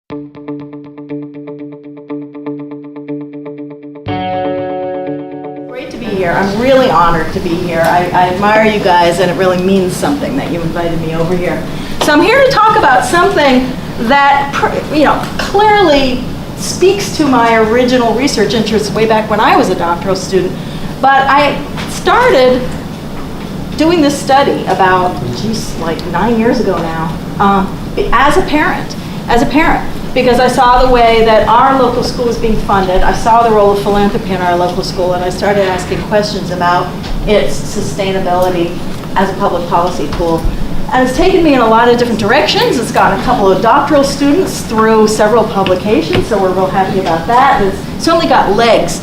Great to be here. I'm really honored to be here. I admire you guys, and it really means something that you invited me over here. So I'm here to talk about something that, clearly speaks to my original research interests way back when I was a doctoral student. But I started doing this study about, like 9 years ago now, as a parent, because I saw the way that our local school was being funded. I saw the role of philanthropy in our local school, and I started asking questions about its sustainability as a public policy tool. And it's taken me in a lot of different directions. It's got a couple of doctoral students through several publications, so we're real happy about that. It's certainly got legs.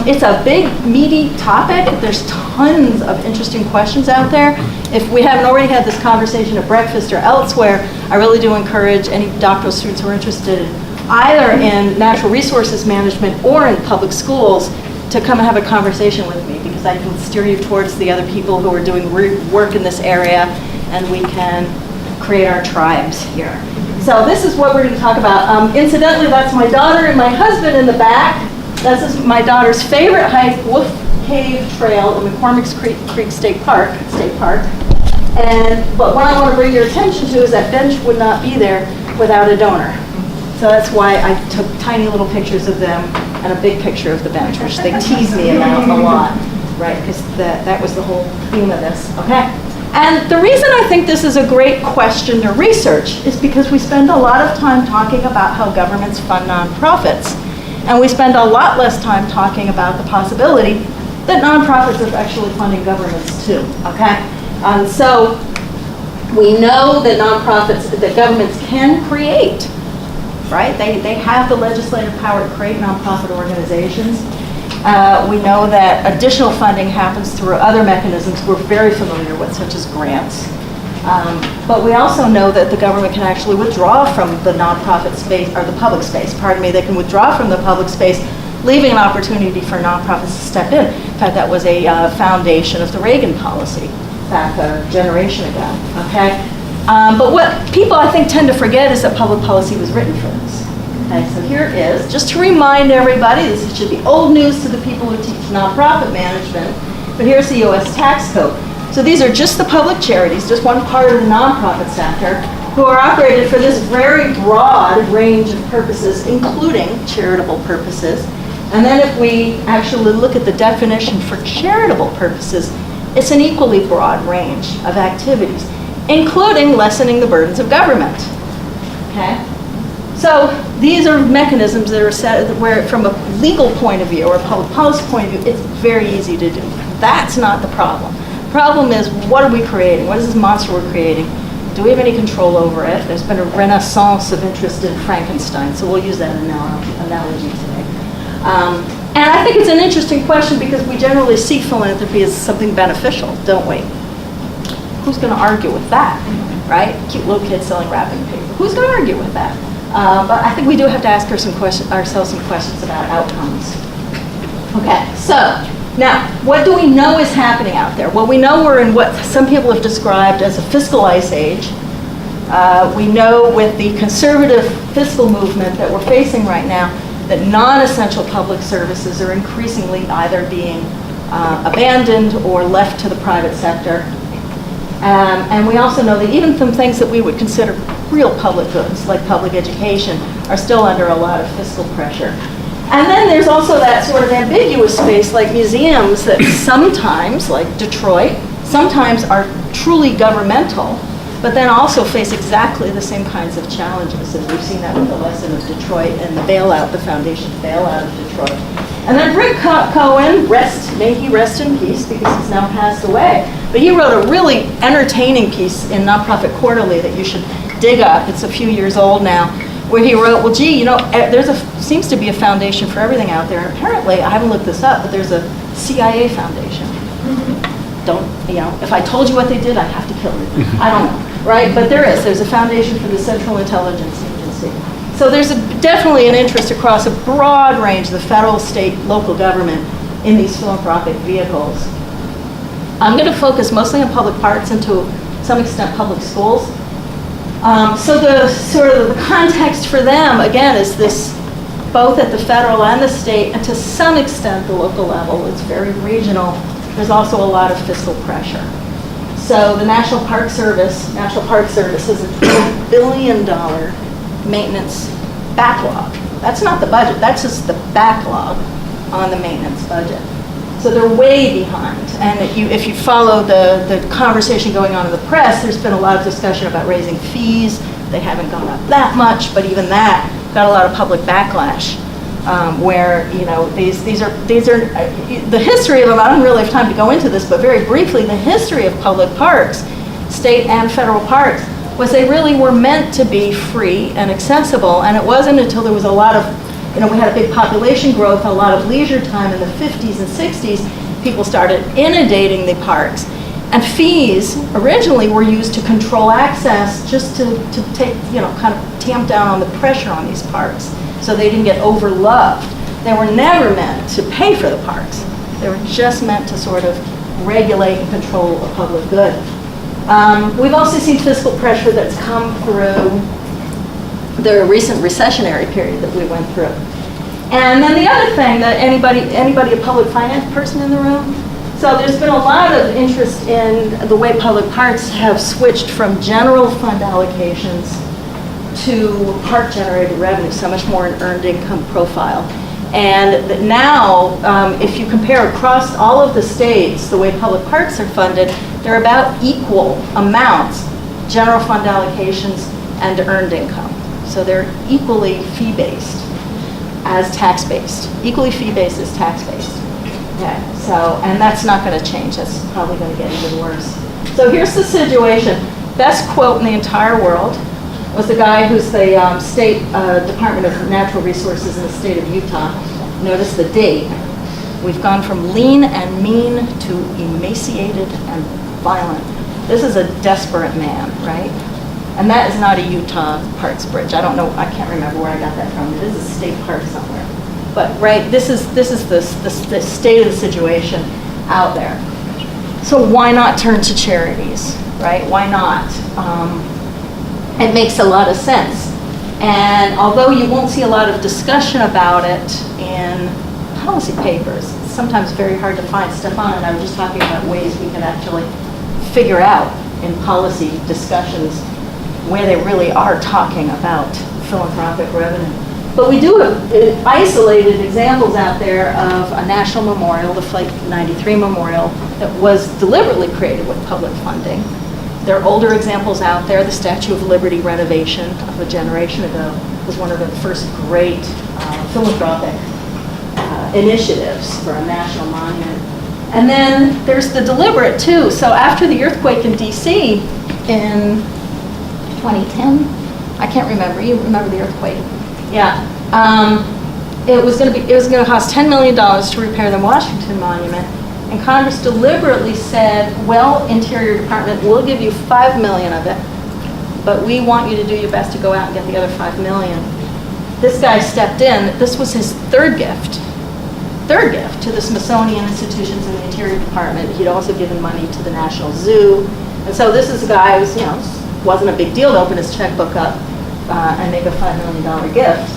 It's a big, meaty topic. There's tons of interesting questions out there. If we haven't already had this conversation at breakfast or elsewhere, I really do encourage any doctoral students who are interested either in natural resources management or in public schools to come and have a conversation with me, because I can steer you towards the other people who are doing work in this area, and we can create our tribes here. So this is what we're going to talk about. Incidentally, that's my daughter and my husband in the back. This is my daughter's favorite hike, Wolf Cave Trail in McCormick's Creek State Park. But what I want to bring your attention to is that bench would not be there without a donor. So that's why I took tiny little pictures of them and a big picture of the bench, which they tease me about a lot, right? Because that was the whole theme of this, okay? And the reason I think this is a great question to research is because we spend a lot of time talking about how governments fund nonprofits. And we spend a lot less time talking about the possibility that nonprofits are actually funding governments too, okay? So we know that that governments can create, right? They have the legislative power to create nonprofit organizations. We know that additional funding happens through other mechanisms we're very familiar with, such as grants. But we also know that the government can actually withdraw from the nonprofit space, or the public space, pardon me. They can withdraw from the public space, leaving an opportunity for nonprofits to step in. In fact, that was a foundation of the Reagan policy back a generation ago, okay? But what people, I think, tend to forget is that public policy was written for this. Okay, so here is, just to remind everybody, this should be old news to the people who teach nonprofit management, but here's the U.S. tax code. So these are just the public charities, just one part of the nonprofit sector, who are operated for this very broad range of purposes, including charitable purposes. And then if we actually look at the definition for charitable purposes, it's an equally broad range of activities, including lessening the burdens of government. Okay? So these are mechanisms that are set where, from a legal point of view or a public policy point of view, it's very easy to do. That's not the problem. The problem is, what are we creating? What is this monster we're creating? Do we have any control over it? There's been a renaissance of interest in Frankenstein, so we'll use that analogy today. And I think it's an interesting question because we generally see philanthropy as something beneficial, don't we? Who's going to argue with that, right? Cute little kids selling wrapping paper. Who's going to argue with that? But I think we do have to ask ourselves some questions about outcomes. Okay, so now, what do we know is happening out there? Well, we know we're in what some people have described as a fiscal ice age. We know with the conservative fiscal movement that we're facing right now that non-essential public services are increasingly either being abandoned or left to the private sector. And we also know that even some things that we would consider real public goods, like public education, are still under a lot of fiscal pressure. And then there's also that sort of ambiguous space like museums that sometimes, like Detroit, sometimes are truly governmental, but then also face exactly the same kinds of challenges. And we've seen that with the lesson of Detroit and the bailout, the foundation's bailout of Detroit. And then Rick Cohen, may he rest in peace because he's now passed away, but he wrote a really entertaining piece in Nonprofit Quarterly that you should dig up. It's a few years old now, where he wrote, well, gee, seems to be a foundation for everything out there. And apparently, I haven't looked this up, but there's a CIA foundation. If I told you what they did, I'd have to kill you. I don't know, right? But there's a foundation for the Central Intelligence Agency. So there's definitely an interest across a broad range of the federal, state, local government in these philanthropic vehicles. I'm going to focus mostly on public parks and to some extent public schools. So the sort of the context for them, again, is this both at the federal and the state, and to some extent the local level. It's very regional. There's also a lot of fiscal pressure. So the National Park Service has a $2 billion maintenance backlog. That's not the budget, that's just the backlog on the maintenance budget. So they're way behind. And if you follow the conversation going on in the press, there's been a lot of discussion about raising fees. They haven't gone up that much, but even that got a lot of public backlash. Where these are the history of them. I don't really have time to go into this, but very briefly, the history of public parks, state and federal parks, was they really were meant to be free and accessible. And it wasn't until there was a lot of, we had a big population growth, a lot of leisure time in the 50s and 60s, people started inundating the parks. And fees originally were used to control access, just to take, kind of tamp down on the pressure on these parks, so they didn't get overloved. They were never meant to pay for the parks. They were just meant to sort of regulate and control a public good. We've also seen fiscal pressure that's come through the recent recessionary period that we went through. And then the other thing that anybody a public finance person in the room? So there's been a lot of interest in the way public parks have switched from general fund allocations to park-generated revenue, so much more an earned income profile. And that now, if you compare across all of the states, the way public parks are funded, they're about equal amounts, general fund allocations and earned income. So they're equally fee-based as tax-based. Equally fee-based as tax-based. Okay, so, and that's not going to change. That's probably going to get even worse. So here's the situation. Best quote in the entire world was the guy who's the State Department of Natural Resources in the state of Utah. Notice the date. We've gone from lean and mean to emaciated and violent. This is a desperate man, right? And that is not a Utah Parks Bridge. I don't know, I can't remember where I got that from. It is a state park somewhere. But right, this is the state of the situation out there. So why not turn to charities, right? Why not? It makes a lot of sense. And although you won't see a lot of discussion about it in policy papers, it's sometimes very hard to find. Stefan and I were just talking about ways we can actually figure out in policy discussions where they really are talking about philanthropic revenue. But we do have isolated examples out there of a national memorial, the Flight 93 Memorial, that was deliberately created with public funding. There are older examples out there. The Statue of Liberty renovation of a generation ago was one of the first great philanthropic initiatives for a national monument. And then there's the deliberate too. So after the earthquake in DC in 2010, I can't remember. You remember the earthquake? Yeah. It was going to cost $10 million to repair the Washington Monument, and Congress deliberately said, well, Interior Department, we'll give you $5 million of it, but we want you to do your best to go out and get the other $5 million. This guy stepped in. This was his third gift to the Smithsonian institutions in the Interior Department. He'd also given money to the National Zoo. And so this is a guy who wasn't a big deal to open his checkbook up and make a $5 million gift.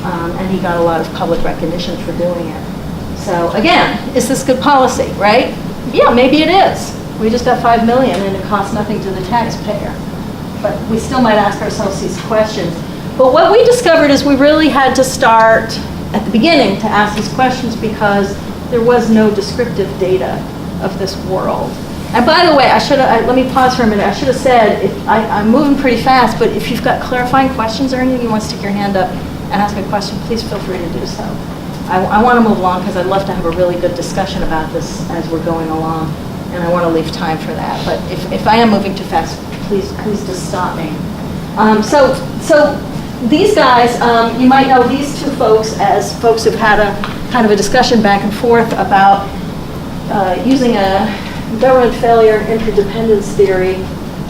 And he got a lot of public recognition for doing it. So again, is this good policy, right? Yeah, maybe it is. We just got $5 million and it costs nothing to the taxpayer. But we still might ask ourselves these questions. But what we discovered is we really had to start at the beginning to ask these questions because there was no descriptive data of this world. And by the way, let me pause for a minute. I should have said, I'm moving pretty fast, but if you've got clarifying questions or anything, you want to stick your hand up and ask a question, please feel free to do so. I want to move along because I'd love to have a really good discussion about this as we're going along, and I want to leave time for that. But if I am moving too fast, please just stop me. So these guys, you might know these two folks as folks who've had a kind of a discussion back and forth about using a government failure interdependence theory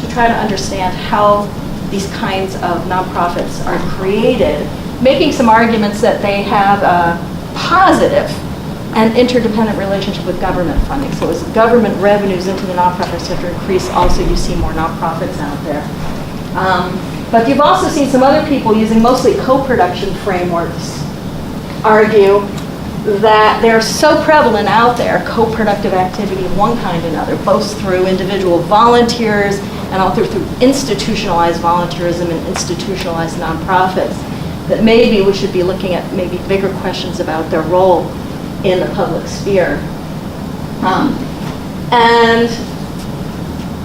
to try to understand how these kinds of nonprofits are created, making some arguments that they have a positive and interdependent relationship with government funding. So as government revenues into the nonprofit sector increase, also you see more nonprofits out there. But you've also seen some other people using mostly co-production frameworks argue that they're so prevalent out there, co-productive activity of one kind or another, both through individual volunteers and also through institutionalized volunteerism and institutionalized nonprofits, that maybe we should be looking at maybe bigger questions about their role in the public sphere. And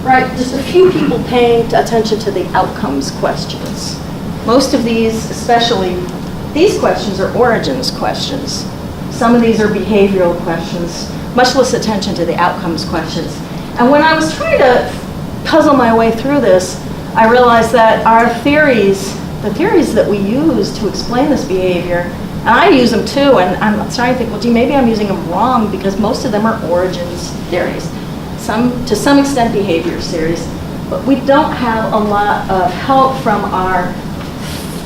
right, just a few people paying attention to the outcomes questions. Most of these, especially these questions, are origins questions. Some of these are behavioral questions, much less attention to the outcomes questions. And when I was trying to puzzle my way through this, I realized that our theories, the theories that we use to explain this behavior, and I use them too, and I'm starting to think, well, gee, maybe I'm using them wrong because most of them are origins theories. To some extent behavior theories, but we don't have a lot of help from our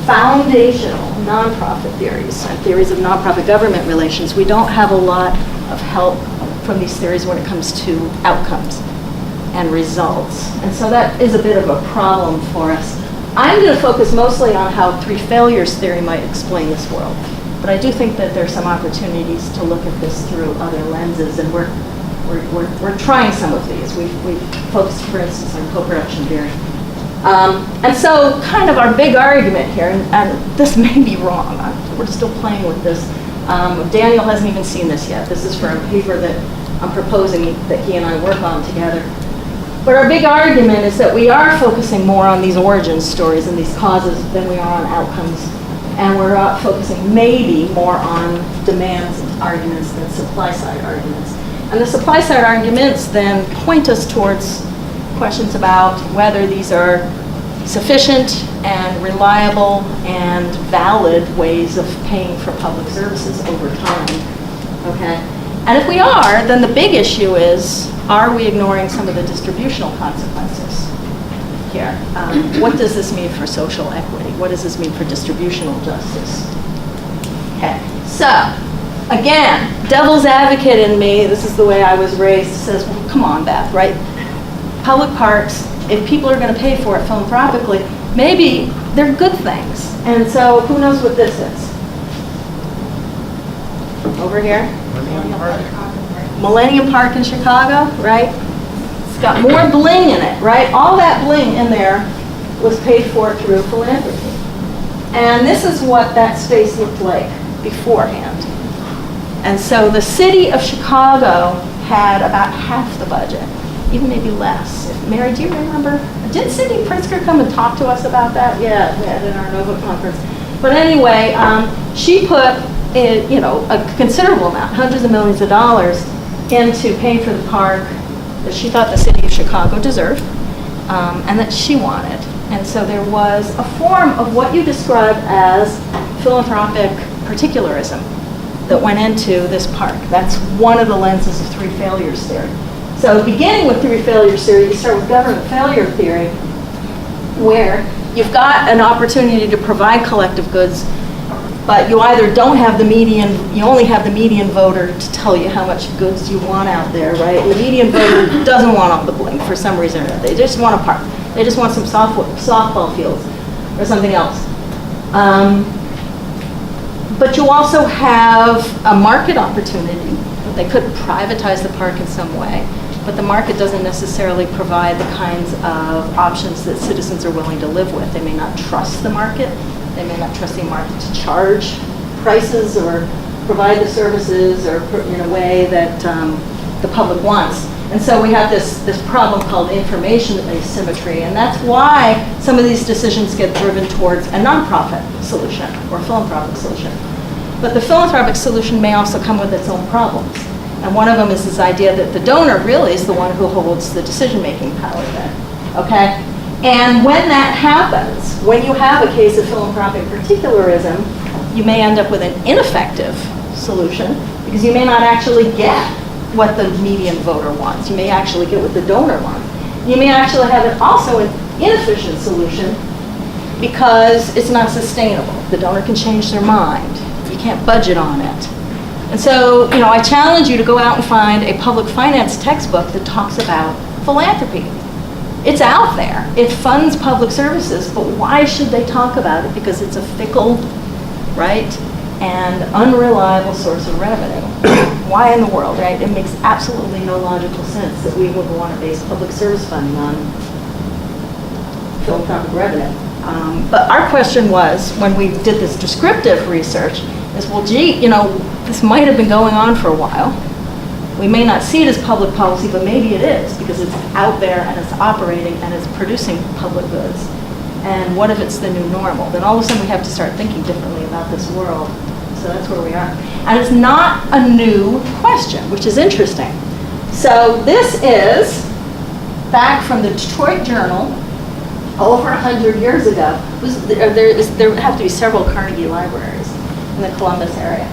foundational nonprofit theories and theories of nonprofit government relations. We don't have a lot of help from these theories when it comes to outcomes and results. And so that is a bit of a problem for us. I'm going to focus mostly on how three failures theory might explain this world. But I do think that there's some opportunities to look at this through other lenses, and we're trying some of these. We've focused, for instance, on co-production theory. And so kind of our big argument here, and this may be wrong, we're still playing with this. Daniel hasn't even seen this yet. This is for a paper that I'm proposing that he and I work on together. But our big argument is that we are focusing more on these origin stories and these causes than we are on outcomes. And we're focusing maybe more on demand arguments than supply side arguments. And the supply side arguments then point us towards questions about whether these are sufficient and reliable and valid ways of paying for public services over time, okay? And if we are, then the big issue is, are we ignoring some of the distributional consequences here? What does this mean for social equity? What does this mean for distributional justice? Okay, so again, devil's advocate in me, this is the way I was raised, says, well, come on, Beth, right? Public parks, if people are going to pay for it philanthropically, maybe they're good things. And so who knows what this is? Over here? Millennium Park in Chicago, right? It's got more bling in it, right? All that bling in there was paid for through philanthropy. And this is what that space looked like beforehand. And so the city of Chicago had about half the budget, even maybe less. Mary, do you remember? Did Cindy Pritzker come and talk to us about that? Yeah, we had it in our NOVA conference. But anyway, she put a considerable amount, hundreds of millions of dollars, into paying for the park that she thought the city of Chicago deserved and that she wanted. And so there was a form of what you describe as philanthropic particularism that went into this park. That's one of the lenses of three failures theory. So beginning with three failures theory, you start with government failure theory, where you've got an opportunity to provide collective goods, but you either don't have the median, you only have the median voter to tell you how much goods you want out there, right? And the median voter doesn't want all the bling for some reason or another. They just want a park. They just want some softball fields or something else. But you also have a market opportunity. They could privatize the park in some way, but the market doesn't necessarily provide the kinds of options that citizens are willing to live with. They may not trust the market. They may not trust the market to charge prices or provide the services or in a way that the public wants. And so we have this problem called information asymmetry, and that's why some of these decisions get driven towards a nonprofit solution or philanthropic solution. But the philanthropic solution may also come with its own problems. And one of them is this idea that the donor really is the one who holds the decision-making power then, okay? And when that happens, when you have a case of philanthropic particularism, you may end up with an ineffective solution because you may not actually get what the median voter wants. You may actually get what the donor wants. You may actually have also an inefficient solution because it's not sustainable. The donor can change their mind. You can't budget on it. And so, I challenge you to go out and find a public finance textbook that talks about philanthropy. It's out there. It funds public services, but why should they talk about it? Because it's a fickle, right, and unreliable source of revenue. Why in the world, right? It makes absolutely no logical sense that we would want to base public service funding on philanthropic revenue. But our question was, when we did this descriptive research, is, well, gee, this might have been going on for a while. We may not see it as public policy, but maybe it is, because it's out there and it's operating and it's producing public goods. And what if it's the new normal? Then all of a sudden we have to start thinking differently about this world. So that's where we are. And it's not a new question, which is interesting. So this is back from the Detroit Journal over 100 years ago. There have to be several Carnegie Libraries in the Columbus area.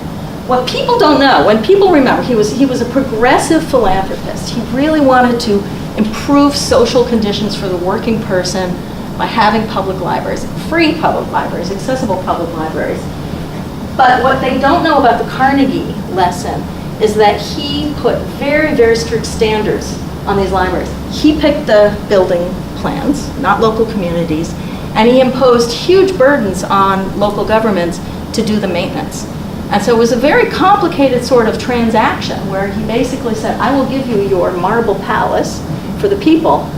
What people don't know, when people remember, he was a progressive philanthropist. He really wanted to improve social conditions for the working person by having public libraries, free public libraries, accessible public libraries. But what they don't know about the Carnegie lesson is that he put very, very strict standards on these libraries. He picked the building plans, not local communities, and he imposed huge burdens on local governments to do the maintenance. And so it was a very complicated sort of transaction where he basically said, I will give you your marble palace for the people,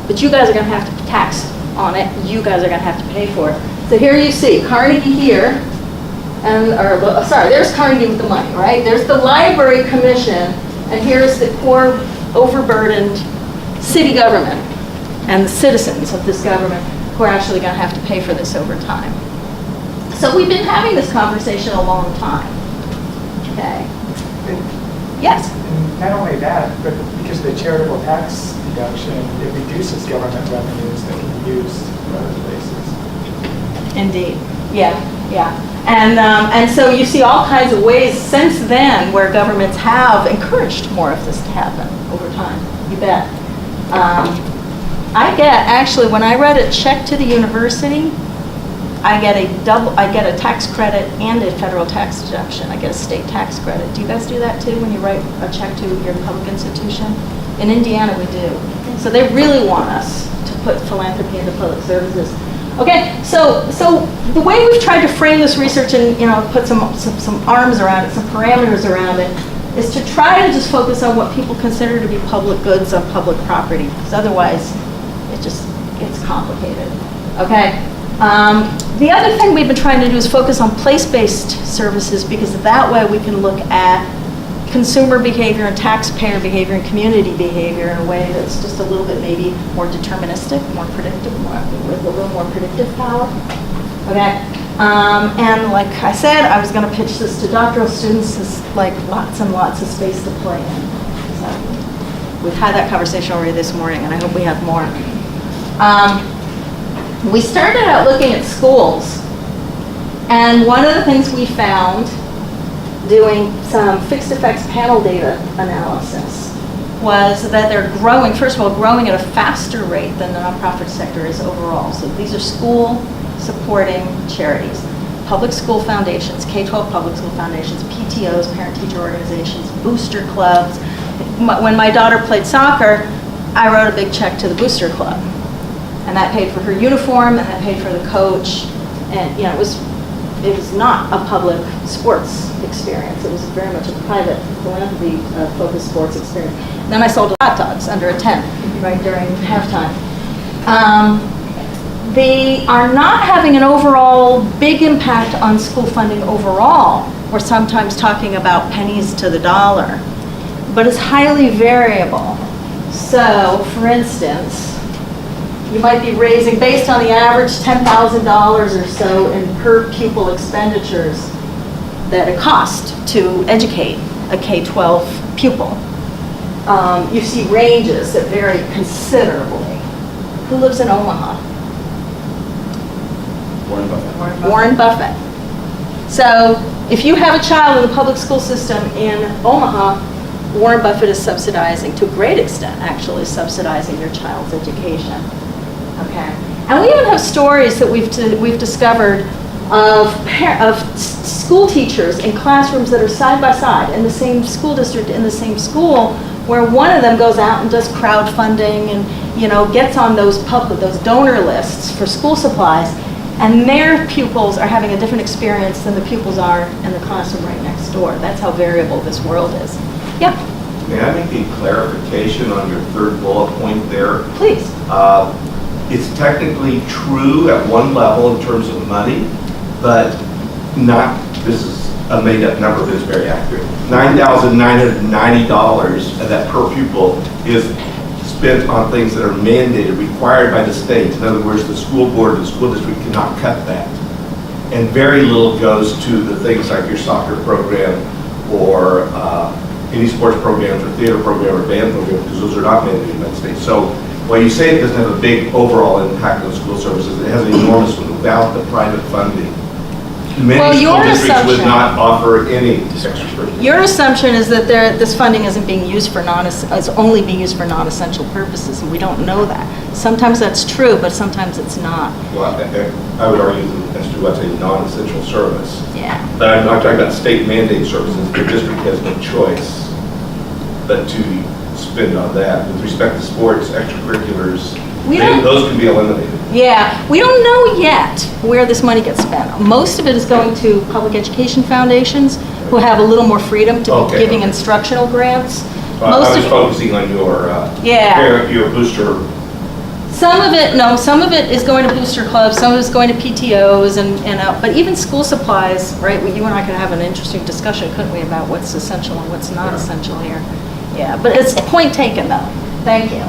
but you guys are going to have to tax on it. You guys are going to have to pay for it. So here you see Carnegie here, and there's Carnegie with the money, right? There's the Library Commission, and here's the poor, overburdened city government and the citizens of this government who are actually going to have to pay for this over time. So we've been having this conversation a long time. Okay. Yes? And not only that, but because of the charitable tax deduction, it reduces government revenues that can be used for other places. Indeed. Yeah. And so you see all kinds of ways since then where governments have encouraged more of this to happen over time. You bet. Actually, when I write a check to the university, I get a tax credit and a federal tax deduction. I get a state tax credit. Do you guys do that too when you write a check to your public institution? In Indiana, we do. So they really want us to put philanthropy into public services. Okay, so the way we've tried to frame this research and put some arms around it, some parameters around it, is to try to just focus on what people consider to be public goods on public property, because otherwise it just gets complicated. Okay. The other thing we've been trying to do is focus on place-based services, because that way we can look at consumer behavior and taxpayer behavior and community behavior in a way that's just a little bit maybe more deterministic, more predictive, with a little more predictive power. Okay. And like I said, I was going to pitch this to doctoral students as like lots and lots of space to play in. So we've had that conversation already this morning, and I hope we have more. We started out looking at schools, and one of the things we found doing some fixed effects panel data analysis was that they're growing, first of all, growing at a faster rate than the nonprofit sector is overall. So these are school supporting charities, public school foundations, K-12 public school foundations, PTOs, parent-teacher organizations, booster clubs. When my daughter played soccer, I wrote a big check to the booster club. And that paid for her uniform, and that paid for the coach, and it was not a public sports experience. It was very much a private philanthropy focused sports experience. And then I sold hot dogs under a tent, right during halftime. They are not having an overall big impact on school funding overall. We're sometimes talking about pennies to the dollar, but it's highly variable. So, for instance, you might be raising, based on the average $10,000 or so in per pupil expenditures that it costs to educate a K-12 pupil. You see ranges that vary considerably. Who lives in Omaha? Warren Buffett. Warren Buffett. So if you have a child in the public school system in Omaha, Warren Buffett is subsidizing, to a great extent actually, subsidizing your child's education. Okay. And we even have stories that we've discovered of school teachers in classrooms that are side by side in the same school district, in the same school, where one of them goes out and does crowdfunding and, you know, gets on those donor lists for school supplies, and their pupils are having a different experience than the pupils are in the classroom right next door. That's how variable this world is. Yeah? May I make a clarification on your third bullet point there? Please. It's technically true at one level in terms of money, but not, this is a made-up number, but it's very accurate. $9,990 of that per pupil is spent on things that are mandated, required by the state. In other words, the school board and the school district cannot cut that. And very little goes to the things like your soccer program or any sports programs or theater program or band program, because those are not mandated by the state. So while you say it doesn't have a big overall impact on school services, it has an enormous one without the private funding. Many school districts would not offer any extra. Your assumption is that this funding isn't being used for is only being used for non-essential purposes, and we don't know that. Sometimes that's true, but sometimes it's not. Well, I would argue as to what's a non-essential service. Yeah. But I'm not talking about state mandate services. The district has no choice but to spend on that. With respect to sports, extracurriculars, those can be eliminated. Yeah, we don't know yet where this money gets spent. Most of it is going to public education foundations who have a little more freedom to be giving instructional grants. I was focusing on your booster. Some of it is going to booster clubs, some of it is going to PTOs, but even school supplies, right? You and I could have an interesting discussion, couldn't we, about what's essential and what's not essential here. Yeah, but it's point taken though. Thank you.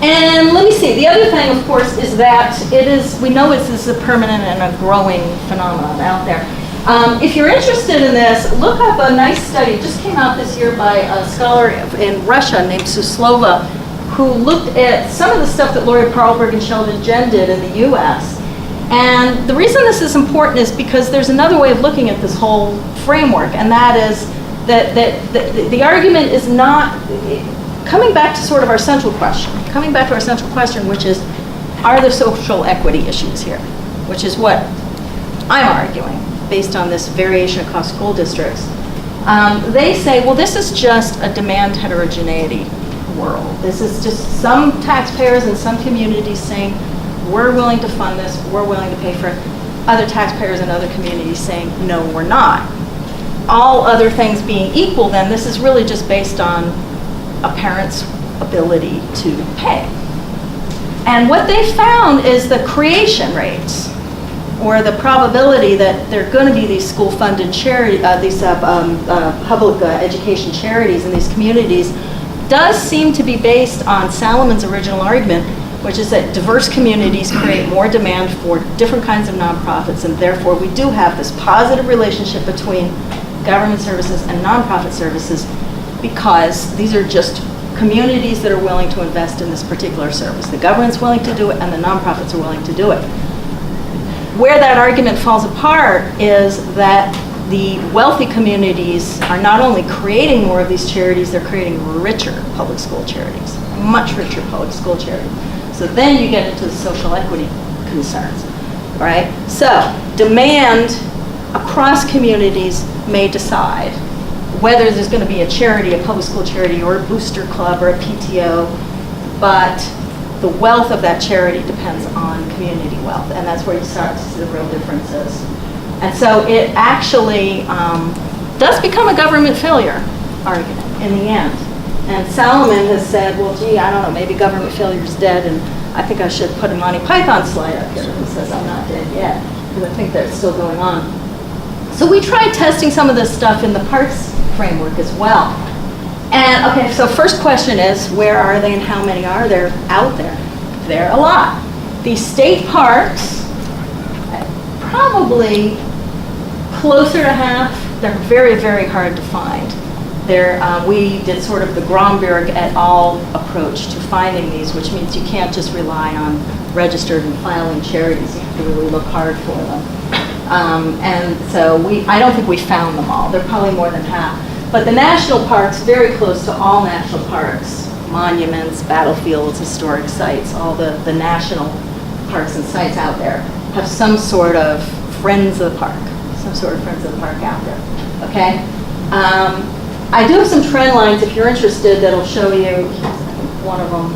And let me see, the other thing, of course, is that we know this is a permanent and a growing phenomenon out there. If you're interested in this, look up a nice study. It just came out this year by a scholar in Russia named Suslova, who looked at some of the stuff that Lori Perlberg and Sheldon Jen did in the US. And the reason this is important is because there's another way of looking at this whole framework, and that is that the argument is not, coming back to sort of our central question, which is, are there social equity issues here? Which is what I'm arguing, based on this variation across school districts. They say, well, this is just a demand heterogeneity world. This is just some taxpayers in some communities saying, we're willing to fund this, we're willing to pay for it. Other taxpayers in other communities saying, no, we're not. All other things being equal, then this is really just based on a parent's ability to pay. And what they found is the creation rates, or the probability that there are going to be these school-funded charity, public education charities in these communities, does seem to be based on Salomon's original argument, which is that diverse communities create more demand for different kinds of nonprofits, and therefore we do have this positive relationship between government services and nonprofit services, because these are just communities that are willing to invest in this particular service. The government's willing to do it, and the nonprofits are willing to do it. Where that argument falls apart is that the wealthy communities are not only creating more of these charities, they're creating richer public school charities, much richer public school charities. So then you get into the social equity concerns, right? So demand across communities may decide whether there's going to be a charity, a public school charity, or a booster club, or a PTO, but the wealth of that charity depends on community wealth, and that's where you start to see the real differences. And so it actually does become a government failure argument in the end. And Salomon has said, well, gee, I don't know, maybe government failure is dead, and I think I should put a Monty Python slide up here that says I'm not dead yet, because I think that's still going on. So we tried testing some of this stuff in the parks framework as well. And okay, so first question is, where are they and how many are there out there? There are a lot. The state parks, probably closer to half. They're very, very hard to find. We did sort of the Gromberg et al. Approach to finding these, which means you can't just rely on registered and filing charities. You have to really look hard for them. And so I don't think we found them all. They're probably more than half. But the national parks, very close to all national parks, monuments, battlefields, historic sites, all the national parks and sites out there, have some sort of Friends of the Park, some sort of Friends of the Park out there, okay? I do have some trend lines, if you're interested, that'll show you, one of them,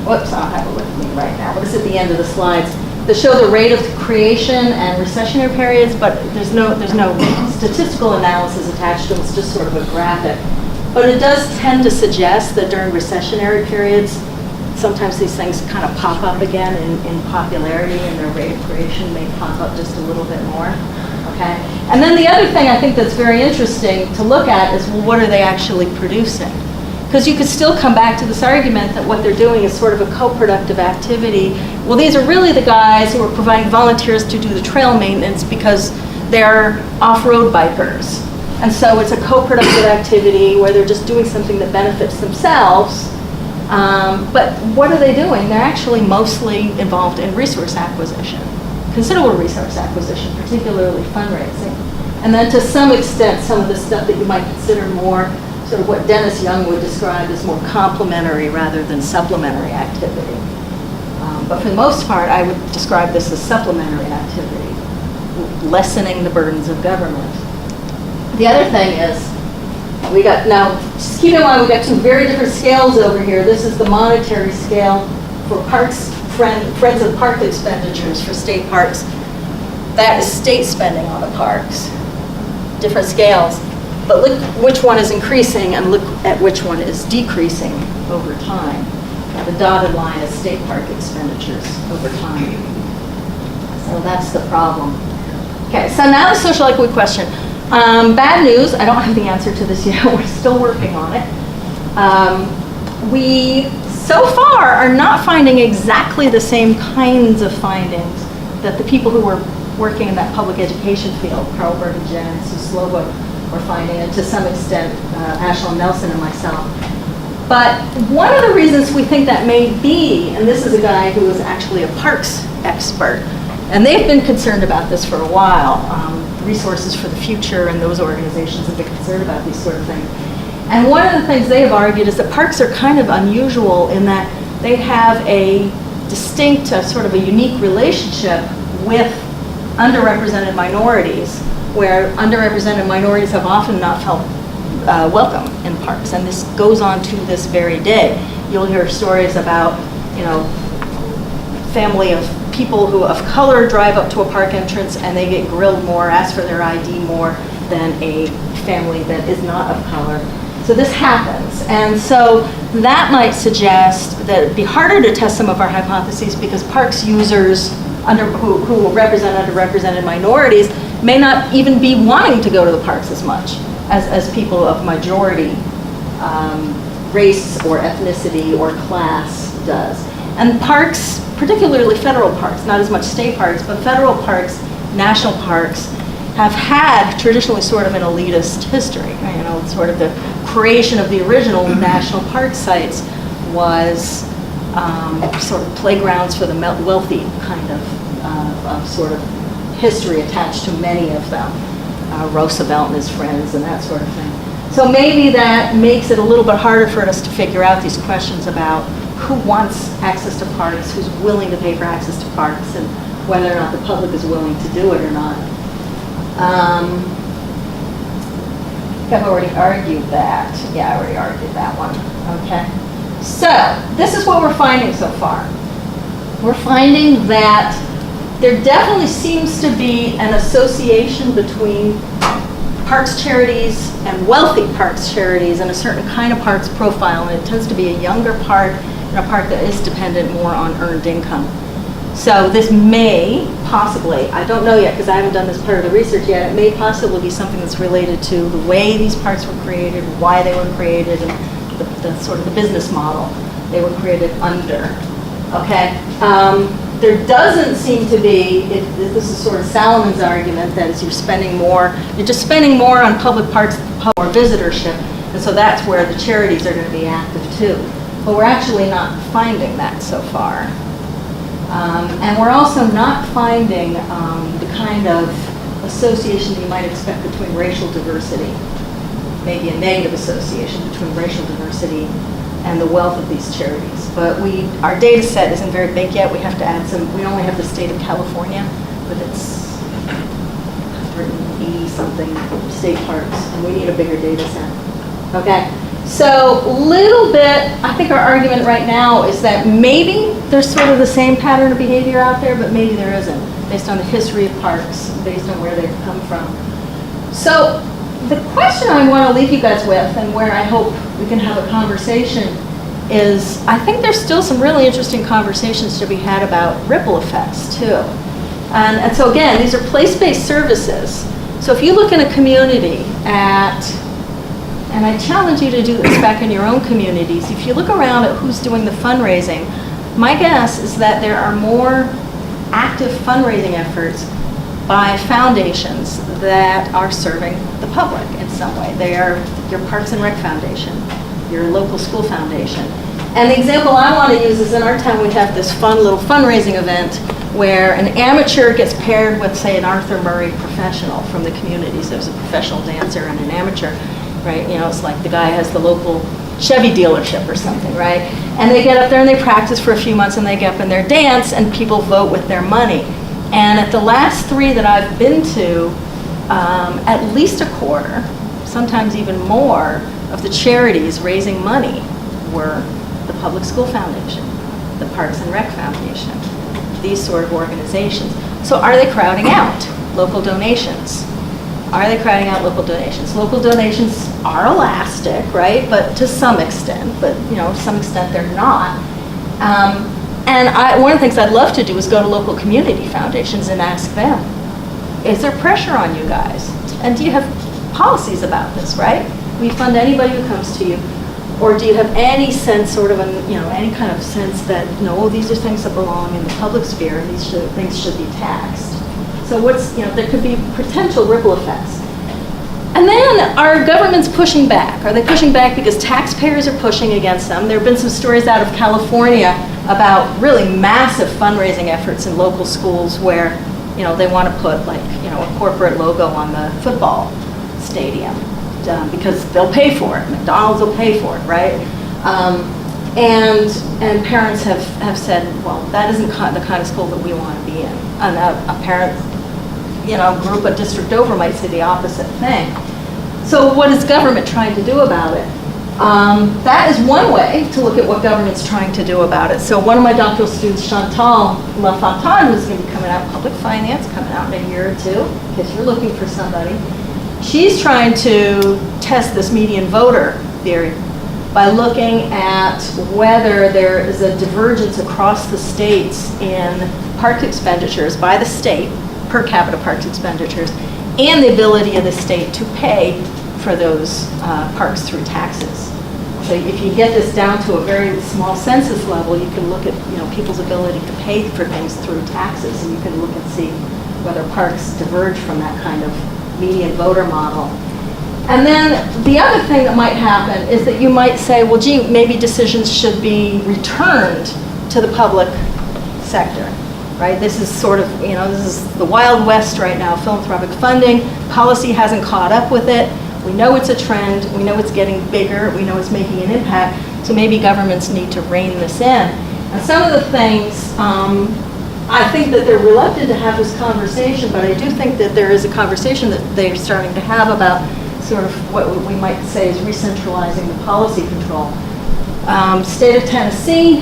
whoops, I don't have it with me right now, but it's at the end of the slides. They show the rate of creation and recessionary periods, but there's no statistical analysis attached to it. It's just sort of a graphic. But it does tend to suggest that during recessionary periods, sometimes these things kind of pop up again in popularity, and their rate of creation may pop up just a little bit more. Okay? And then the other thing I think that's very interesting to look at is, well, what are they actually producing? Because you could still come back to this argument that what they're doing is sort of a co-productive activity. Well, these are really the guys who are providing volunteers to do the trail maintenance because they're off-road bikers. And so it's a co-productive activity where they're just doing something that benefits themselves. But what are they doing? They're actually mostly involved in resource acquisition, considerable resource acquisition, particularly fundraising. And then to some extent, some of the stuff that you might consider more sort of what Dennis Young would describe as more complementary rather than supplementary activity. But for the most part, I would describe this as supplementary activity, lessening the burdens of government. The other thing is, we got, now, just keep in mind, we've got two very different scales over here. This is the monetary scale for parks, Friends of the Park expenditures for state parks. That is state spending on the parks. Different scales. But look which one is increasing and look at which one is decreasing over time. Now, the dotted line is state park expenditures over time. So that's the problem. Okay, so now the social equity question. Bad news, I don't have the answer to this yet. We're still working on it. We, so far, are not finding exactly the same kinds of findings that the people who were working in that public education field, Carlberg and Jen and Sue Slovo, were finding, and to some extent, Ashland Nelson and myself. But one of the reasons we think that may be, and this is a guy who is actually a parks expert, and they've been concerned about this for a while, Resources for the Future and those organizations have been concerned about these sort of things. And one of the things they have argued is that parks are kind of unusual in that they have a distinct, sort of a unique relationship with underrepresented minorities, where underrepresented minorities have often not felt welcome in parks, and this goes on to this very day. You'll hear stories about, you know, family of people who of color drive up to a park entrance and they get grilled more, asked for their ID more than a family that is not of color. So this happens, and so that might suggest that it'd be harder to test some of our hypotheses because parks users who represent underrepresented minorities may not even be wanting to go to the parks as much as people of majority race or ethnicity or class does. And parks, particularly federal parks, not as much state parks, but federal parks, national parks, have had traditionally sort of an elitist history. You know, sort of the creation of the original national park sites was sort of playgrounds for the wealthy kind of sort of history attached to many of them. Roosevelt and his friends and that sort of thing. So maybe that makes it a little bit harder for us to figure out these questions about who wants access to parks, who's willing to pay for access to parks, and whether or not the public is willing to do it or not. I think I've already argued that. Yeah, I already argued that one. Okay. So this is what we're finding so far. We're finding that there definitely seems to be an association between parks charities and wealthy parks charities and a certain kind of parks profile, and it tends to be a younger part and a part that is dependent more on earned income. So this may possibly, I don't know yet because I haven't done this part of the research yet, it may possibly be something that's related to the way these parks were created, why they were created, and the sort of the business model they were created under. Okay? There doesn't seem to be, this is sort of Salomon's argument, that is you're just spending more on public parks, more visitorship, and so that's where the charities are going to be active too. But we're actually not finding that so far. And we're also not finding the kind of association that you might expect between racial diversity, maybe a negative association between racial diversity and the wealth of these charities. But our data set isn't very big yet. We have to add some. We only have the state of California, but it's 180-something state parks, and we need a bigger data set. Okay, so little bit, I think our argument right now is that maybe there's sort of the same pattern of behavior out there, but maybe there isn't, based on the history of parks, based on where they've come from. So the question I want to leave you guys with, and where I hope we can have a conversation, is I think there's still some really interesting conversations to be had about ripple effects, too. And so again, these are place-based services. So if you look in a community and I challenge you to do this back in your own communities, if you look around at who's doing the fundraising, my guess is that there are more active fundraising efforts by foundations that are serving the public in some way. They are your Parks and Rec Foundation, your local school foundation. And the example I want to use is in our town we have this fun little fundraising event where an amateur gets paired with, say, an Arthur Murray professional from the community. So there's a professional dancer and an amateur, right? You know, it's like the guy has the local Chevy dealership or something, right? And they get up there and they practice for a few months and they get up and they dance and people vote with their money. And at the last 3 that I've been to, at least a quarter, sometimes even more, of the charities raising money were the Public School Foundation, the Parks and Rec Foundation, these sort of organizations. So are they crowding out local donations? Are they crowding out local donations? Local donations are elastic, right? But to some extent, to some extent they're not. And one of the things I'd love to do is go to local community foundations and ask them, is there pressure on you guys? And do you have policies about this, right? Will you fund anybody who comes to you? Or do you have any sense, sort of, any kind of sense that, no, these are things that belong in the public sphere and these things should be taxed? So there could be potential ripple effects. And then are governments pushing back? Are they pushing back because taxpayers are pushing against them? There have been some stories out of California about really massive fundraising efforts in local schools where, they want to put a corporate logo on the football stadium because they'll pay for it. McDonald's will pay for it, right? And parents have said, well, that isn't the kind of school that we want to be in. And a parent, group at District Over might say the opposite thing. So what is government trying to do about it? That is one way to look at what government's trying to do about it. So one of my doctoral students, Chantal LaFontaine, who's going to be coming out, public finance, coming out in a year or 2, in case you're looking for somebody. She's trying to test this median voter theory by looking at whether there is a divergence across the states in park expenditures by the state, per capita parks expenditures, and the ability of the state to pay for those parks through taxes. So if you get this down to a very small census level, you can look at people's ability to pay for things through taxes, and you can look and see whether parks diverge from that kind of median voter model. And then the other thing that might happen is that you might say, well, gee, maybe decisions should be returned to the public sector, right? This is sort of, this is the Wild West right now, philanthropic funding. Policy hasn't caught up with it. We know it's a trend. We know it's getting bigger. We know it's making an impact. So maybe governments need to rein this in. And some of the things, I think that they're reluctant to have this conversation, but I do think that there is a conversation that they're starting to have about sort of what we might say is re-centralizing the policy control. State of Tennessee,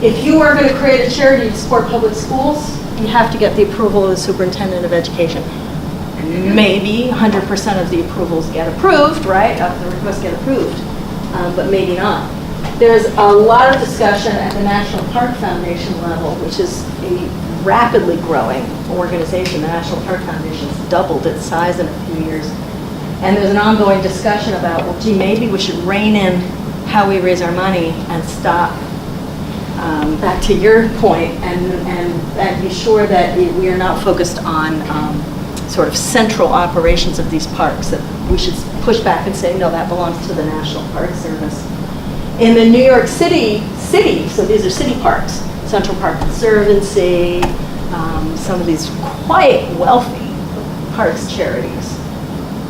if you are going to create a charity to support public schools, you have to get the approval of the superintendent of education. Maybe 100% of the approvals get approved, right? The requests get approved, but maybe not. There's a lot of discussion at the National Park Foundation level, which is a rapidly growing organization. The National Park Foundation has doubled its size in a few years. And there's an ongoing discussion about, well, gee, maybe we should rein in how we raise our money and stop, back to your point, and be sure that we are not focused on sort of central operations of these parks, that we should push back and say, no, that belongs to the National Park Service. In the New York City, so these are city parks, Central Park Conservancy, some of these quite wealthy parks charities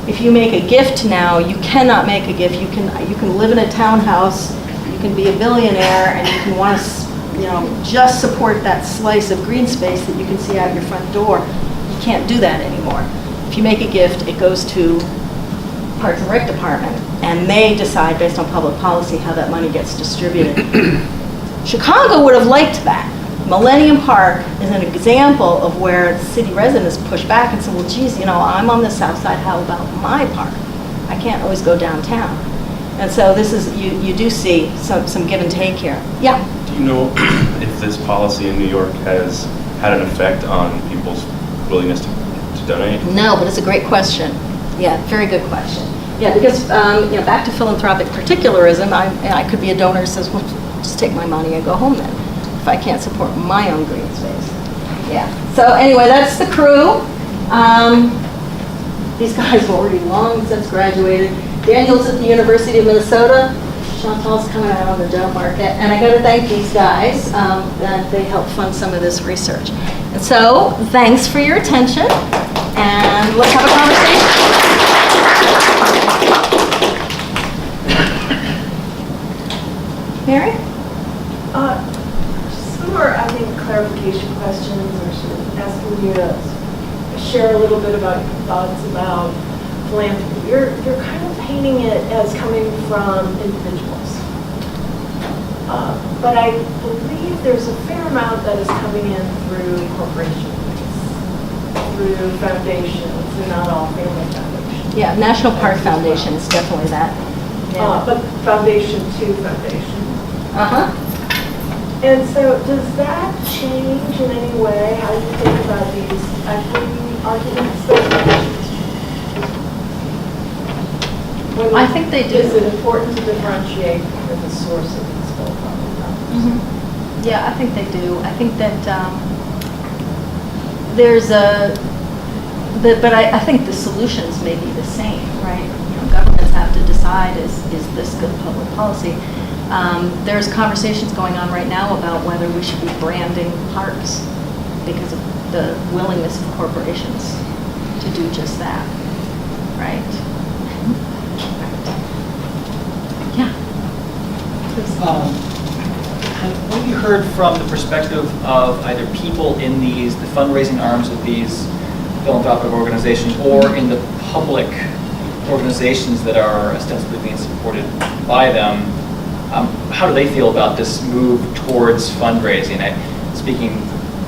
if you make a gift now, you cannot make a gift. You can live in a townhouse, you can be a billionaire, and you can want to, just support that slice of green space that you can see out your front door. You can't do that anymore. If you make a gift, it goes to Parks and Rec Department, and they decide based on public policy how that money gets distributed. Chicago would have liked that. Millennium Park is an example of where city residents push back and say, well, geez, I'm on the south side, how about my park? I can't always go downtown. And so this is, you do see some give and take here. Yeah? Do you know if this policy in New York has had an effect on people's willingness to donate? No, but it's a great question. Yeah, very good question. Yeah, because, back to philanthropic particularism, I could be a donor who says, well, just take my money and go home then, if I can't support my own green space. Yeah, so anyway, that's the crew. These guys have already long since graduated. Daniel's at the University of Minnesota. Chantal's coming out on the job market. And I got to thank these guys that they helped fund some of this research. And so, thanks for your attention. And let's have a conversation. Mary? Some more, I think, clarification questions, or sort of asking you to share a little bit about your thoughts about philanthropy. You're kind of painting it as coming from individuals. But I believe there's a fair amount that is coming in through corporations, through foundations, and not all family foundations. Yeah, National Park Foundation is definitely that. But foundation to foundation. Uh-huh. And so does that change in any way how you think about these equity arguments? I think they do. Is it important to differentiate the source of these philanthropic dollars? Mm-hmm. Yeah, I think they do. I think that there's but I think the solutions may be the same, right? Governments have to decide, is this good public policy? There's conversations going on right now about whether we should be branding parks because of the willingness of corporations to do just that, right? Yeah. What have you heard from the perspective of either people in the fundraising arms of these philanthropic organizations or in the public organizations that are ostensibly being supported by them? How do they feel about this move towards fundraising?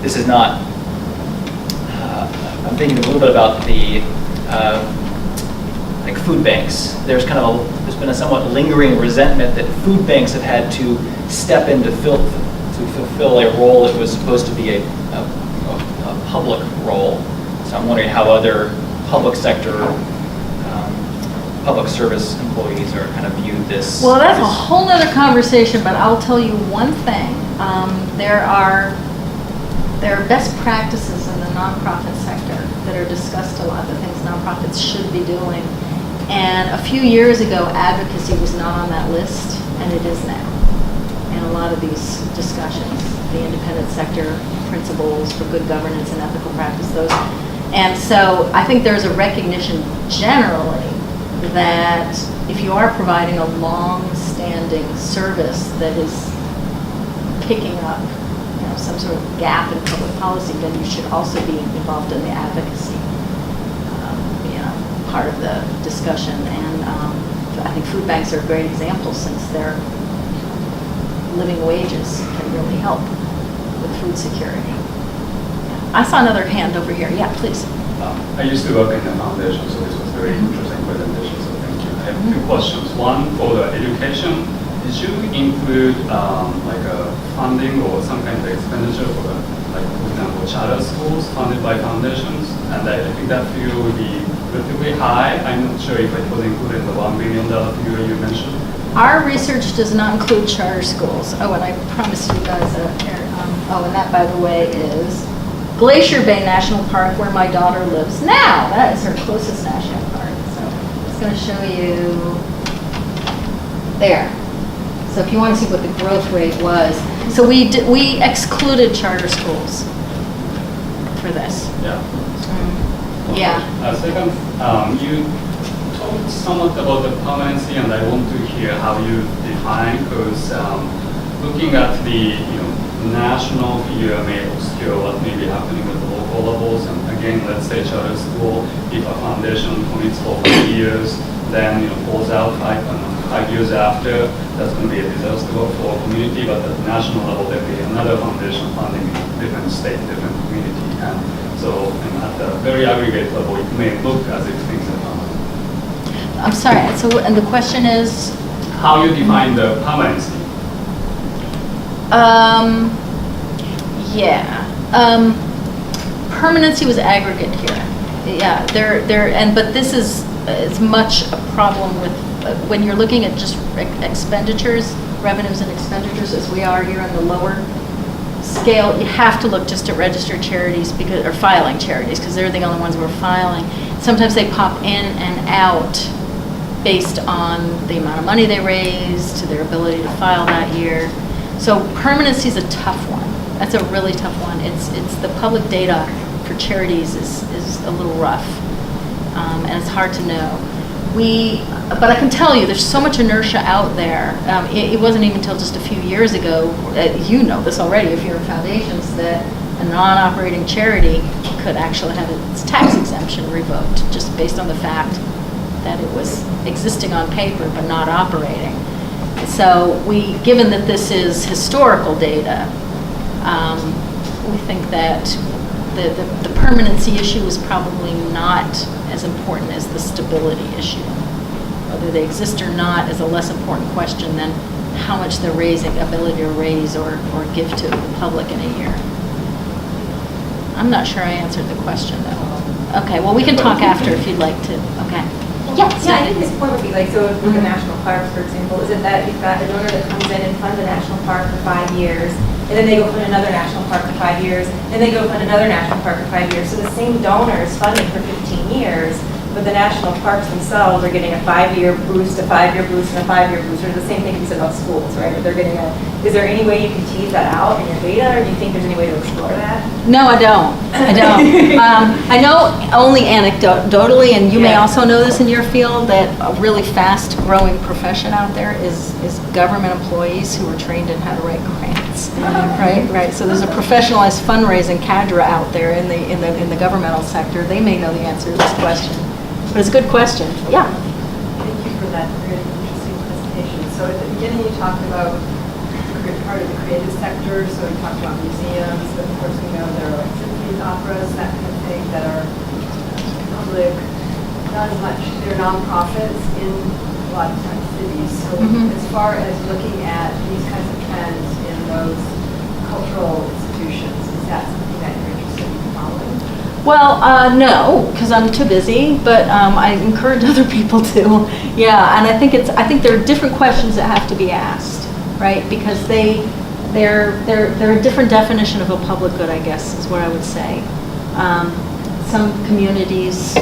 This is not, I'm thinking a little bit about the like food banks. There's been a somewhat lingering resentment that food banks have had to step in to fulfill a role that was supposed to be a public role. So I'm wondering how other public sector, public service employees are kind of viewed this. Well, that's a whole other conversation, but I'll tell you one thing. There are best practices in the nonprofit sector that are discussed a lot, the things nonprofits should be doing. And a few years ago, advocacy was not on that list, and it is now. And a lot of these discussions, the independent sector principles for good governance and ethical practice, those. And so I think there's a recognition generally that if you are providing a long-standing service that is picking up, some sort of gap in public policy, then you should also be involved in the advocacy, part of the discussion. And I think food banks are a great example, since their living wages can really help with food security. I saw another hand over here. Yeah, please. I used to work in the foundation, so this was a very interesting presentation, so thank you. I have two questions. One, for the education, did you include like a funding or some kind of expenditure for for example, charter schools funded by foundations? And I think that figure would be relatively high. I'm not sure if it was included in the $1 billion figure you mentioned. Our research does not include charter schools. Oh, and I promised you guys and that, by the way, is Glacier Bay National Park, where my daughter lives now. That is her closest national park. So I'm just going to show you there. So if you want to see what the growth rate was. So we excluded charter schools for this. Yeah. Yeah. Second, you talked somewhat about the permanency, and I want to hear how you define, because looking at the national figure may obscure what may be happening at the local levels. And again, let's say charter school, if a foundation commits for 5 years, then falls out 5 years after, that's going to be a disaster for a community. But at the national level, there will be another foundation funding in different state, different community. And so at the very aggregate level, it may look as if things are permanent. I'm sorry, so, and the question is? How you define the permanency? Permanency was aggregate here. Yeah, but this is as much a problem with, when you're looking at just expenditures, revenues and expenditures, as we are here on the lower scale, you have to look just at registered charities or filing charities, because they're the only ones who are filing. Sometimes they pop in and out based on the amount of money they raised, to their ability to file that year. So permanency is a tough one. That's a really tough one. It's the public data for charities is a little rough, and it's hard to know. But I can tell you, there's so much inertia out there. It wasn't even until just a few years ago, you know this already if you're in foundations, that a non-operating charity could actually have its tax exemption revoked just based on the fact that it was existing on paper but not operating. So given that this is historical data, we think that the permanency issue is probably not as important as the stability issue. Whether they exist or not is a less important question than how much they're ability to raise or give to the public in a year. I'm not sure I answered the question though. Okay, well we can talk after if you'd like to. Okay. Yeah, I think his point would be like, so with the national parks, for example, is it that you've got a donor that comes in and funds a national park for 5 years, and then they go fund another national park for 5 years, and they go fund another national park for 5 years. So the same donor is funding for 15 years, but the national parks themselves are getting a 5-year boost, a 5-year boost, and a 5-year boost. Or the same thing can be said about schools, right? But they're getting is there any way you can tease that out in your data, or do you think there's any way to explore that? No, I don't. I know only anecdotally, and you may also know this in your field, that a really fast-growing profession out there is government employees who are trained in how to write grants. Right. So there's a professionalized fundraising cadre out there in the governmental sector. They may know the answer to this question, but it's a good question. Yeah. Thank you for that very interesting presentation. So at the beginning, you talked about part of the creative sector, so we talked about museums, but of course we know there are like symphonies, operas, that kind of thing, that are public, not as much, they're nonprofits in a lot of times cities. So as far as looking at these kinds of trends in those cultural institutions, is that something that you're interested in following? Well, no, because I'm too busy, but I encourage other people to. Yeah, and I think there are different questions that have to be asked. Right, because they're a different definition of a public good, I guess, is what I would say. Some communities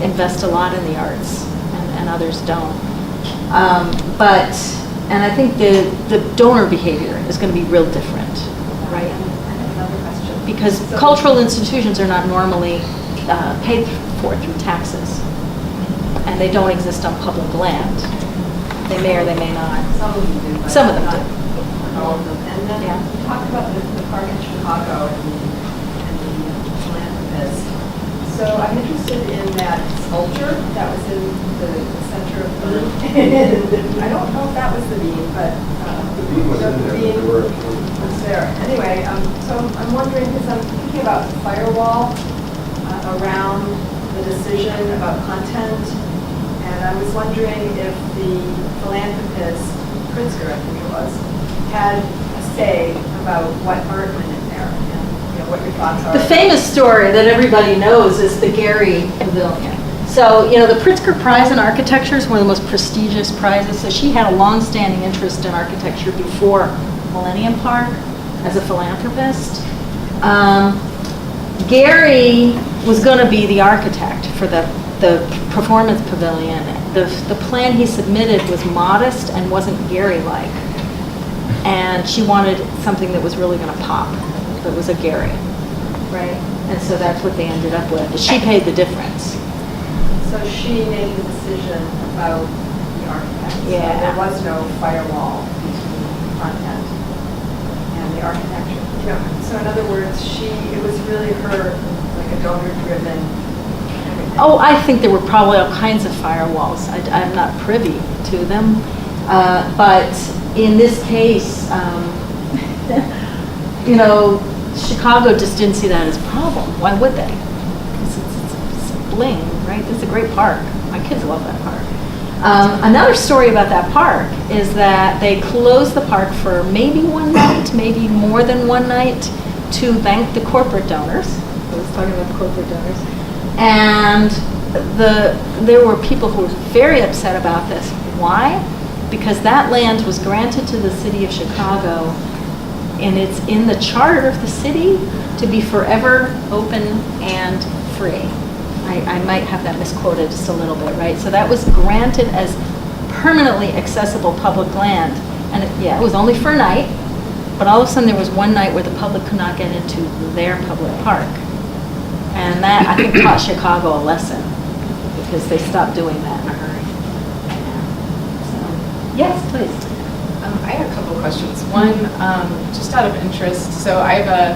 invest a lot in the arts, and others don't. And I think the donor behavior is going to be real different, right? Another question. Because cultural institutions are not normally paid for through taxes, and they don't exist on public land. They may or they may not. Some of them do. But Some of them not do. all of them. And then you talked about the park in Chicago and the philanthropist. So I'm interested in that sculpture that was in the center of the room. I don't know if that was the beam, but The beam was in there, but there were. was there. Anyway, so I'm wondering, because I'm thinking about the firewall around the decision about content. And I was wondering if the philanthropist, Pritzker, I think it was, had a say about what art went in there, and what your thoughts are. The famous story that everybody knows is the Gehry Pavilion. So, the Pritzker Prize in Architecture is one of the most prestigious prizes. So she had a long-standing interest in architecture before Millennium Park as a philanthropist. Gehry was going to be the architect for the performance pavilion. The plan he submitted was modest and wasn't Gehry-like. And she wanted something that was really going to pop, that was a Gehry, right? And so that's what they ended up with. She paid the difference. So she made the decision about the architect. So Yeah. there was no firewall between content and the architecture. So in other words, it was really her, like a donor-driven everything. Oh, I think there were probably all kinds of firewalls. I'm not privy to them. But in this case, you know, Chicago just didn't see that as a problem. Why would they? Because it's a bling, right? It's a great park. My kids love that park. Another story about that park is that they closed the park for maybe one night, maybe more than one night, to thank the corporate donors. I was talking about the corporate donors. And there were people who were very upset about this. Why? Because that land was granted to the city of Chicago, and it's in the charter of the city to be forever open and free. I might have that misquoted just a little bit, right? So that was granted as permanently accessible public land. And it was only for a night, but all of a sudden there was one night where the public could not get into their public park. And that, I think, taught Chicago a lesson, because they stopped doing that in a hurry. Yes, please. I have a couple of questions. One, just out of interest, so I have a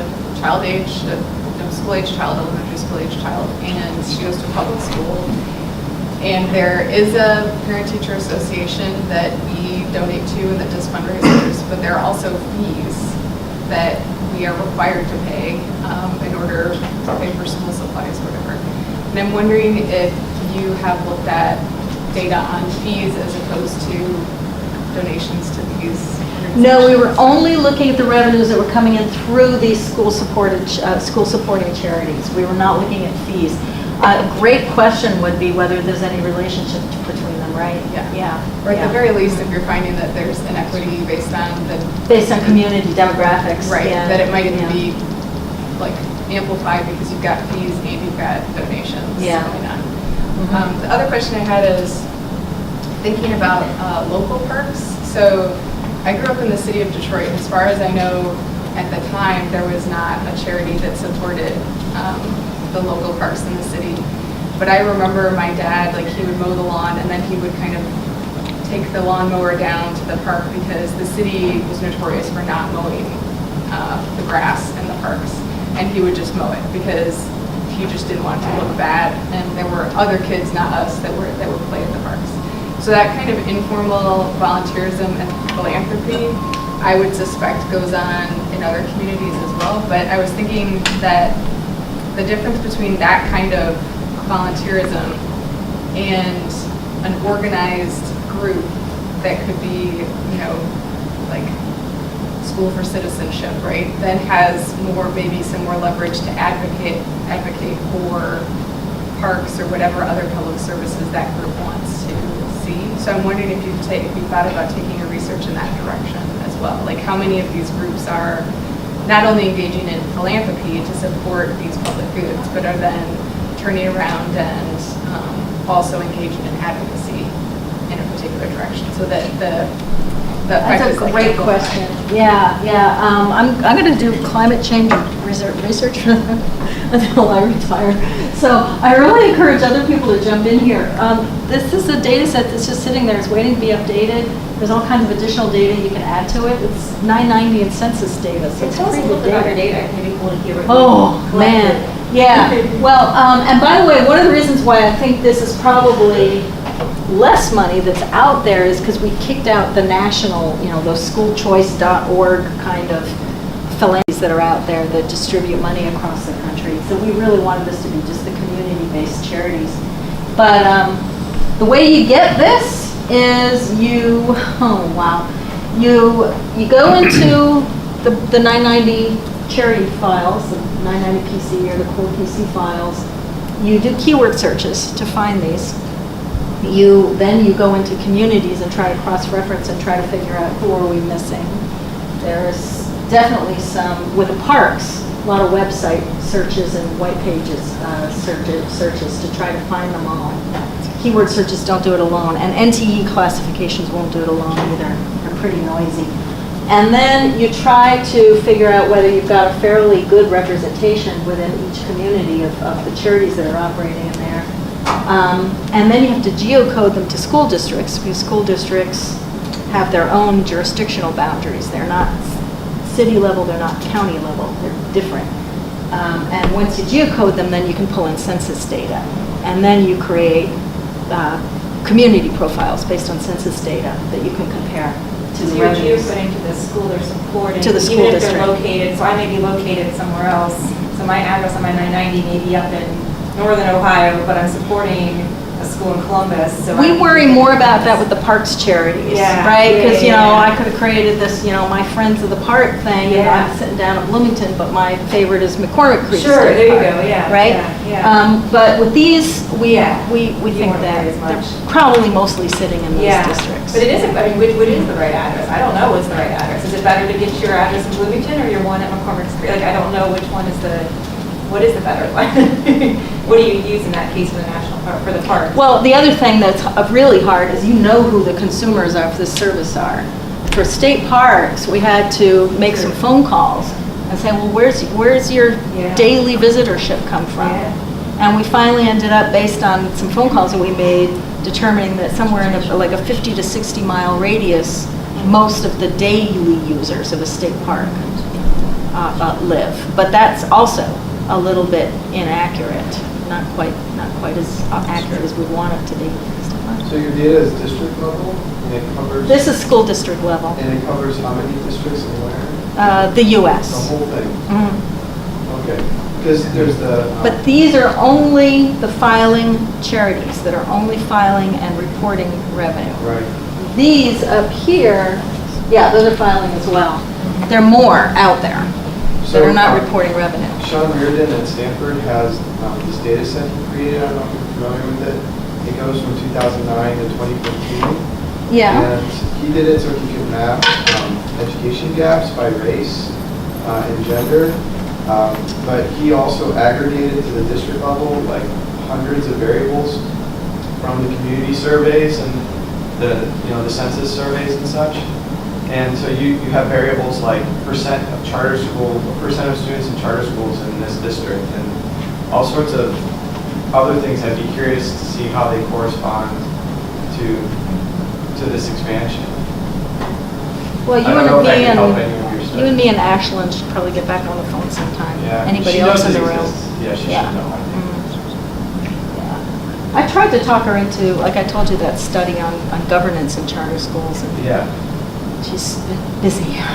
school-age child, elementary school-age child, and she goes to public school. And there is a parent-teacher association that we donate to and that does fundraisers, but there are also fees that we are required to pay in order to pay for school supplies or whatever. And I'm wondering if you have looked at data on fees as opposed to donations to these organizations. No, we were only looking at the revenues that were coming in through these school-supporting charities. We were not looking at fees. A great question would be whether there's any relationship between them, right? Yeah. Or at the very least, if you're finding that there's inequity based on community demographics. Right, yeah, that it might yeah. be like amplified because you've got fees and you've got donations Yeah. going on. Mhm. The other question I had is thinking about local parks. So I grew up in the city of Detroit. As far as I know, at the time, there was not a charity that supported the local parks in the city. But I remember my dad, like, he would mow the lawn and then he would kind of take the lawnmower down to the park because the city was notorious for not mowing the grass in the parks. And he would just mow it because he just didn't want it to look bad. And there were other kids, not us, that would play at the parks. So that kind of informal volunteerism and philanthropy, I would suspect, goes on in other communities as well. But I was thinking that the difference between that kind of volunteerism and an organized group that could be, like School for Citizenship, right? Then has maybe some more leverage to advocate for parks or whatever other public services that group wants to see. So I'm wondering if you thought about taking your research in that direction as well. Like, how many of these groups are not only engaging in philanthropy to support these public goods, but are then turning around and also engaging in advocacy in a particular direction, so that That's a great question. Yeah. I'm going to do climate change research until I retire. So I really encourage other people to jump in here. This is a data set that's just sitting there. It's waiting to be updated. There's all kinds of additional data you can add to it. It's 990 and census data, so it's Tell us a pretty little good bit about your data. data, maybe we'll hear what Oh, you man. collected. Yeah. Well, and by the way, one of the reasons why I think this is probably less money that's out there is because we kicked out the national, those schoolchoice.org kind of philanthropies that are out there that distribute money across the country. So we really wanted this to be just the community-based charities. But the way you get this is you go into the 990 charity files, the 990 PC or the core PC files. You do keyword searches to find these. Then you go into communities and try to cross-reference and try to figure out who are we missing. There's definitely some, with the parks, a lot of website searches and white pages searches to try to find them all. Keyword searches don't do it alone, and NTE classifications won't do it alone either. They're pretty noisy. And then you try to figure out whether you've got a fairly good representation within each community of the charities that are operating in there. And then you have to geocode them to school districts, because school districts have their own jurisdictional boundaries. They're not city level, they're not county level, they're different. And once you geocode them, then you can pull in census data. And then you create community profiles based on census data that you can compare to So the you're revenues. geocoding to the school they're supporting. To the school Even if district. they're located, so I may be located somewhere else. So my address on my 990 may be up in northern Ohio, but I'm supporting a school in Columbus, so. We I'm- worry more about that with the parks charities, Yeah, right? yeah, Because, yeah. I could have created this, my Friends of the Park thing, and Yeah. I'm sitting down at Bloomington, but my favorite is McCormick Creek Sure, State there you Park, go, yeah, Right? yeah. But with these, we Yeah. think won't that worry as they're much. probably mostly sitting in those Yeah, districts. but it isn't, I mean, which is the right address? I don't know what's the right address. Is it better to get your address in Bloomington or your one at McCormick's Creek? Like, I don't know which one is what is the better one? What do you use in that case for the national park, for the park? Well, the other thing that's really hard is who the consumers of this service are. For state parks, we had to make some phone calls and say, well, where's your Yeah. daily visitorship come from? Yeah. And we finally ended up, based on some phone calls that we made, determining that somewhere in a 50 to 60 mile radius, most of the daily users of a state park live. But that's also a little bit inaccurate, not quite as accurate as we want it to be. So your data is district level, and it covers... This is school district level, And it covers how many districts and where? the The US. whole thing? Mhm. Okay. Because there's the... But these are only the filing charities that are only filing and reporting revenue. Right. These up here, yeah, those are filing as well. There are more out there that are not reporting revenue. Sean Reardon at Stanford has this data set he created. I don't know if you're familiar with it. It goes from 2009 to 2015. Yeah. And he did it so he could map education gaps by race and gender. But he also aggregated to the district level like hundreds of variables from the community surveys and the census surveys and such. And so you have variables like percent of charter school, percent of students in charter schools in this district, and all sorts of other things. I'd be curious to see how they correspond to this expansion. Well, I don't know if that can help any of your stuff. you and me and Ashlyn should probably get back on the phone sometime. Yeah. Anybody She else knows in the it room? exists. Yeah, she Yeah. should know. I think. I tried to talk her into, like I told you, that study on governance in charter schools, and Yeah. she's been busy. Yeah.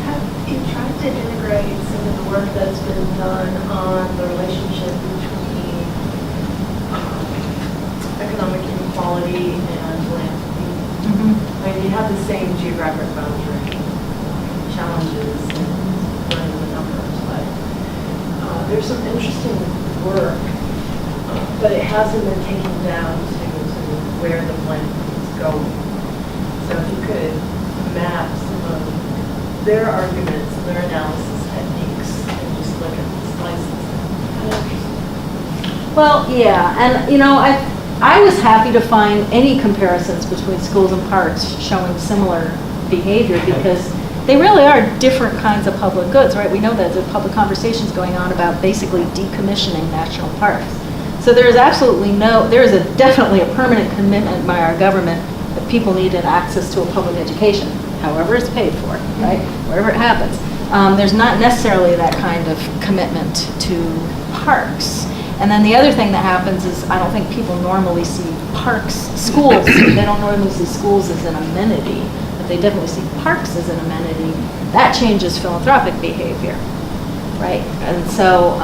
Have you tried to integrate some of the work that's been done on the relationship between economic inequality and philanthropy? Mhm. I mean, you have the same geographic boundary challenges and learning the numbers, but there's some interesting work, but it hasn't been taken down to where the philanthropy is going. So if you could map some of their arguments and their analysis techniques and just look at the slices. Kind of interesting. Well, yeah, and I was happy to find any comparisons between schools and parks showing similar behavior, because they really are different kinds of public goods, right? We know that there's public conversations going on about basically decommissioning national parks. So there is definitely a permanent commitment by our government that people need access to a public education, however it's paid for, right? Wherever it happens. There's not necessarily that kind of commitment to parks. And then the other thing that happens is, I don't think people normally see schools, they don't normally see schools as an amenity, but they definitely see parks as an amenity. That changes philanthropic behavior, right? And so,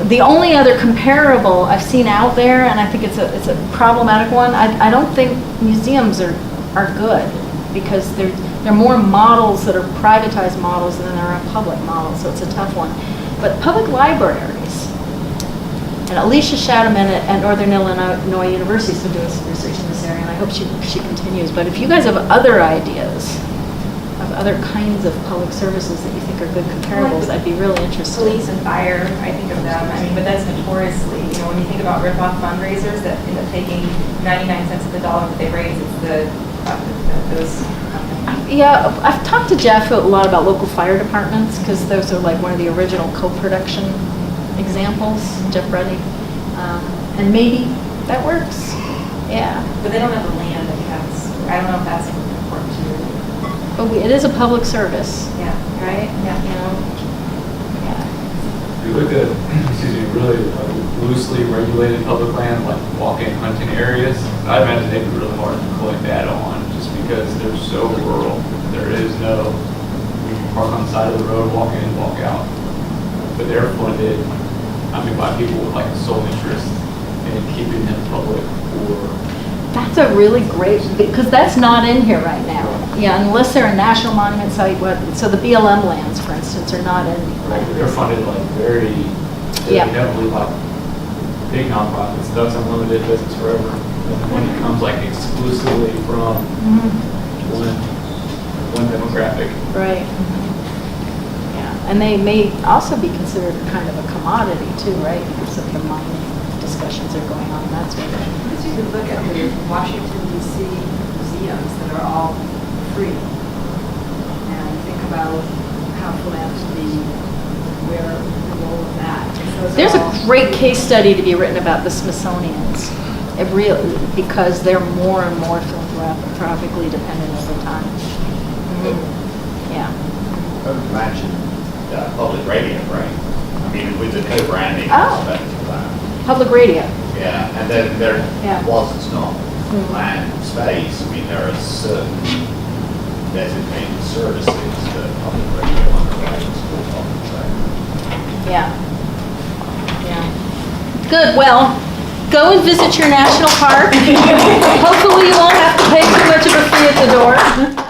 the only other comparable I've seen out there, and I think it's a problematic one, I don't think museums are good, because they're more models that are privatized models than there are public models, so it's a tough one. But public libraries, and Alicia Shadaman at Northern Illinois University has been doing some research in this area, and I hope she continues. But if you guys have other ideas of other kinds of public services that you think are good comparables, I'd be really interested. Police and fire, I think of them, but that's notoriously, when you think about rip-off fundraisers that end up taking 99 cents of the dollar that they raise, it's those companies. Yeah, I've talked to Jeff a lot about local fire departments, because those are like one of the original co-production examples, Jeff Reddy. And maybe that works, yeah. But they don't have the land, I guess. I don't know if that's important to you. But it is a public service, Yeah. right? Yeah. You know? Yeah. If you look at, really loosely regulated public land, like walk-in hunting areas, I imagine they'd be really hard to collect data on, just because they're so rural. There is no, you can park on the side of the road, walk in, walk out. But they're funded, by people with like a sole interest in keeping them public or. That's a really great, because that's not in here right now. Yeah, unless they're a national monument site, so the BLM lands, for instance, are not in. They're funded like very, Yeah. heavily by big nonprofits, Ducks Unlimited, Business Forever. And the money comes like exclusively from one demographic. Right. Yeah, and they may also be considered kind of a commodity too, right? Because of the mining discussions are going on, that's what. Because you could look at the Washington DC museums that are all free and think about how philanthropy, where the role of that. Those are There's all a great free. case study to be written about the Smithsonian's. It really, because they're more and more philanthropically dependent over time. Yeah. I would imagine public radio, right? With the co-branding Oh. aspect of that. Public radio. Yeah, and then there, Yeah. whilst it's not land space, there are certain designated services that public radio underwrites for public trade. Yeah. Yeah. Good, well, go and visit your national park. Hopefully you won't have to pay too much of a fee at the door.